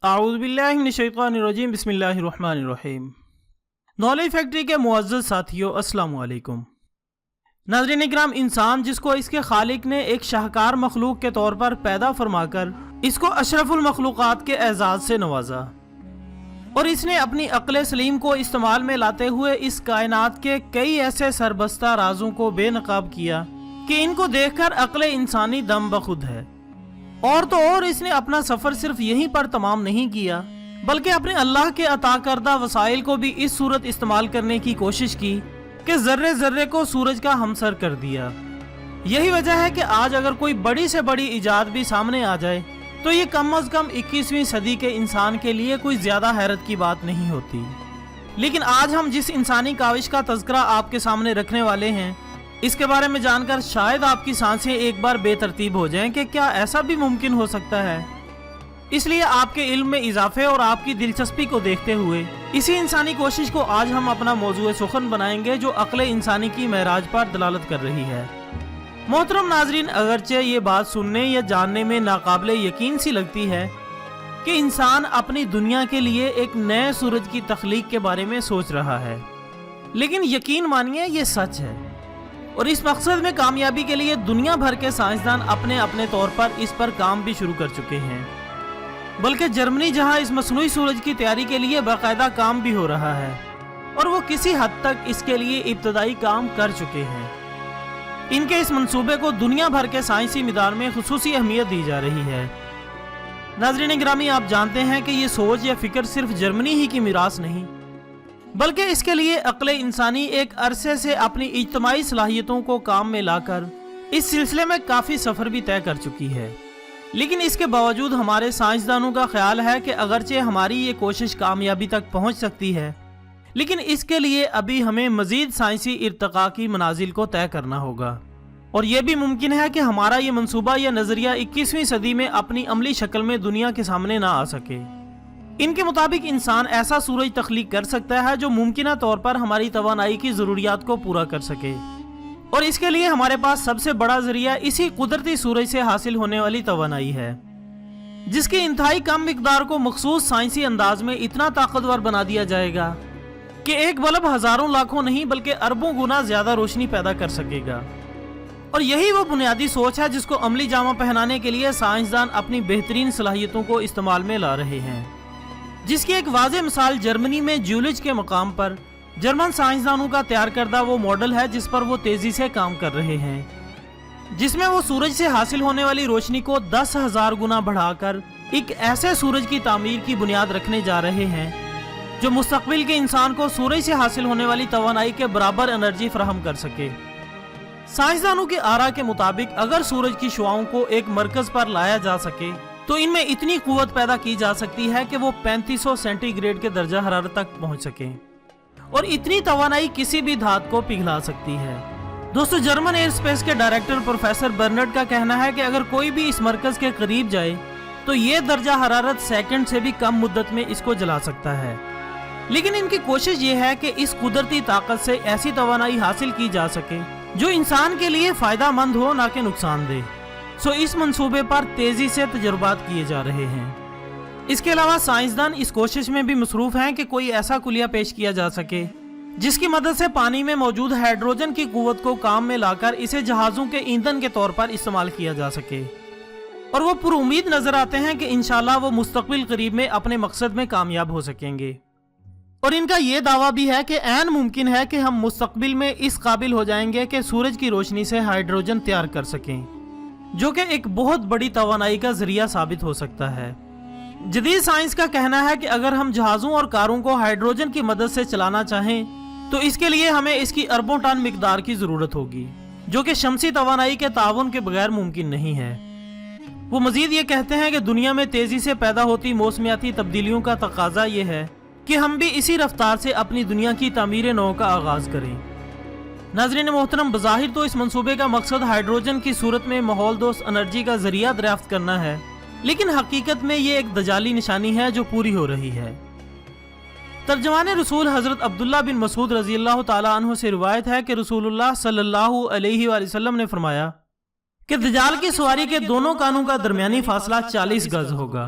اعوذ باللہ من الشیطان الرجیم بسم اللہ الرحمن الرحیم۔ نالج فیکٹری کے معزز ساتھیوں، السلام علیکم۔ ناظرین اکرام، انسان جس کو اس کے خالق نے ایک شاہکار مخلوق کے طور پر پیدا فرما کر اس کو اشرف المخلوقات کے اعزاز سے نوازا، اور اس نے اپنی عقل سلیم کو استعمال میں لاتے ہوئے اس کائنات کے کئی ایسے سربستہ رازوں کو بے نقاب کیا کہ ان کو دیکھ کر عقل انسانی دم بخود ہے۔ اور تو اور اس نے اپنا سفر صرف یہیں پر تمام نہیں کیا، بلکہ اپنے اللہ کے عطا کردہ وسائل کو بھی اس صورت استعمال کرنے کی کوشش کی کہ ذرے ذرے کو سورج کا ہمسر کر دیا۔ یہی وجہ ہے کہ آج اگر کوئی بڑی سے بڑی ایجاد بھی سامنے آ جائے تو یہ کم از کم 21ویں صدی کے انسان کے لیے کوئی زیادہ حیرت کی بات نہیں ہوتی۔ لیکن آج ہم جس انسانی کاوش کا تذکرہ آپ کے سامنے رکھنے والے ہیں، اس کے بارے میں جان کر شاید آپ کی سانسیں ایک بار بے ترتیب ہو جائیں کہ کیا ایسا بھی ممکن ہو سکتا ہے۔ اس لیے آپ کے علم میں اضافے اور آپ کی دلچسپی کو دیکھتے ہوئے اسی انسانی کوشش کو آج ہم اپنا موضوع سخن بنائیں گے، جو عقل انسانی کی معراج پر دلالت کر رہی ہے۔ محترم ناظرین، اگرچہ یہ بات سننے یا جاننے میں ناقابل یقین سی لگتی ہے کہ انسان اپنی دنیا کے لیے ایک نئے سورج کی تخلیق کے بارے میں سوچ رہا ہے، لیکن یقین مانیے یہ سچ ہے، اور اس مقصد میں کامیابی کے لیے دنیا بھر کے سائنسدان اپنے اپنے طور پر اس پر کام بھی شروع کر چکے ہیں۔ بلکہ جرمنی جہاں اس مصنوعی سورج کی تیاری کے لیے باقاعدہ کام بھی ہو رہا ہے، اور وہ کسی حد تک اس کے لیے ابتدائی کام کر چکے ہیں۔ ان کے اس منصوبے کو دنیا بھر کے سائنسی میدان میں خصوصی اہمیت دی جا رہی ہے۔ ناظرین گرامی، آپ جانتے ہیں کہ یہ سوچ یا فکر صرف جرمنی ہی کی میراث نہیں، بلکہ اس کے لیے عقل انسانی ایک عرصے سے اپنی اجتماعی صلاحیتوں کو کام میں لا کر اس سلسلے میں کافی سفر بھی طے کر چکی ہے۔ لیکن اس کے باوجود ہمارے سائنسدانوں کا خیال ہے کہ اگرچہ ہماری یہ کوشش کامیابی تک پہنچ سکتی ہے، لیکن اس کے لیے ابھی ہمیں مزید سائنسی ارتقاء کی منازل کو طے کرنا ہوگا، اور یہ بھی ممکن ہے کہ ہمارا یہ منصوبہ یا نظریہ 21ویں صدی میں اپنی عملی شکل میں دنیا کے سامنے نہ آ سکے۔ ان کے مطابق انسان ایسا سورج تخلیق کر سکتا ہے جو ممکنہ طور پر ہماری توانائی کی ضروریات کو پورا کر سکے، اور اس کے لیے ہمارے پاس سب سے بڑا ذریعہ اسی قدرتی سورج سے حاصل ہونے والی توانائی ہے، جس کی انتہائی کم مقدار کو مخصوص سائنسی انداز میں اتنا طاقتور بنا دیا جائے گا کہ ایک بلب ہزاروں لاکھوں نہیں بلکہ اربوں گنا زیادہ روشنی پیدا کر سکے گا۔ اور یہی وہ بنیادی سوچ ہے جس کو عملی جامہ پہنانے کے لیے سائنسدان اپنی بہترین صلاحیتوں کو استعمال میں لا رہے ہیں، جس کی ایک واضح مثال جرمنی میں جیولوج کے مقام پر جرمن سائنسدانوں کا تیار کردہ وہ ماڈل ہے جس پر وہ تیزی سے کام کر رہے ہیں، جس میں وہ سورج سے حاصل ہونے والی روشنی کو 10,000 گنا بڑھا کر ایک ایسے سورج کی تعمیر کی بنیاد رکھنے جا رہے ہیں جو مستقبل کے انسان کو سورج سے حاصل ہونے والی توانائی کے برابر انرجی فراہم کر سکے۔ سائنسدانوں کے آراء کے مطابق اگر سورج کی شعاؤں کو ایک مرکز پر لایا جا سکے تو ان میں اتنی قوت پیدا کی جا سکتی ہے کہ وہ 3500 سینٹی گریڈ کے درجہ حرارت تک پہنچ سکیں، اور اتنی توانائی کسی بھی دھات کو پگھلا سکتی ہے۔ دوستو، جرمن ایئر سپیس کے ڈائریکٹر پروفیسر برنرڈ کا کہنا ہے کہ اگر کوئی بھی اس مرکز کے قریب جائے تو یہ درجہ حرارت سیکنڈ سے بھی کم مدت میں اس کو جلا سکتا ہے۔ لیکن ان کی کوشش یہ ہے کہ اس قدرتی طاقت سے ایسی توانائی حاصل کی جا سکے جو انسان کے لیے فائدہ مند ہو، نہ کہ نقصان دہ۔ اس منصوبے پر تیزی سے تجربات کیے جا رہے ہیں۔ اس کے علاوہ سائنسدان اس کوشش میں بھی مصروف ہیں کہ کوئی ایسا کلیہ پیش کیا جا سکے جس کی مدد سے پانی میں موجود ہائیڈروجن کی قوت کو کام میں لا کر اسے جہازوں کے ایندھن کے طور پر استعمال کیا جا سکے، اور وہ پر امید نظر آتے ہیں کہ انشاءاللہ وہ مستقبل قریب میں اپنے مقصد میں کامیاب ہو سکیں گے۔ اور ان کا یہ دعویٰ بھی ہے کہ عین ممکن ہے کہ ہم مستقبل میں اس قابل ہو جائیں گے کہ سورج کی روشنی سے ہائیڈروجن تیار کر سکیں، جو کہ ایک بہت بڑی توانائی کا ذریعہ ثابت ہو سکتا ہے۔ جدید سائنس کا کہنا ہے کہ اگر ہم جہازوں اور کاروں کو ہائیڈروجن کی مدد سے چلانا چاہیں تو اس کے لیے ہمیں اس کی اربوں ٹن مقدار کی ضرورت ہوگی، جو کہ شمسی توانائی کے تعاون کے بغیر ممکن نہیں ہے۔ وہ مزید یہ کہتے ہیں کہ دنیا میں تیزی سے پیدا ہوتی موسمیاتی تبدیلیوں کا تقاضا یہ ہے کہ ہم بھی اسی رفتار سے اپنی دنیا کی تعمیر نو کا آغاز کریں۔ ناظرین محترم، بظاہر تو اس منصوبے کا مقصد ہائیڈروجن کی صورت میں ماحول دوست انرجی کا ذریعہ دریافت کرنا ہے، لیکن حقیقت میں یہ ایک دجالی نشانی ہے جو پوری ہو رہی ہے۔ ترجمان رسول حضرت عبداللہ بن مسعود رضی اللہ تعالیٰ عنہ سے روایت ہے کہ رسول اللہ صلی اللہ علیہ وآلہ وسلم نے فرمایا کہ دجال کی سواری کے دونوں کانوں کا درمیانی فاصلہ 40 گز ہوگا۔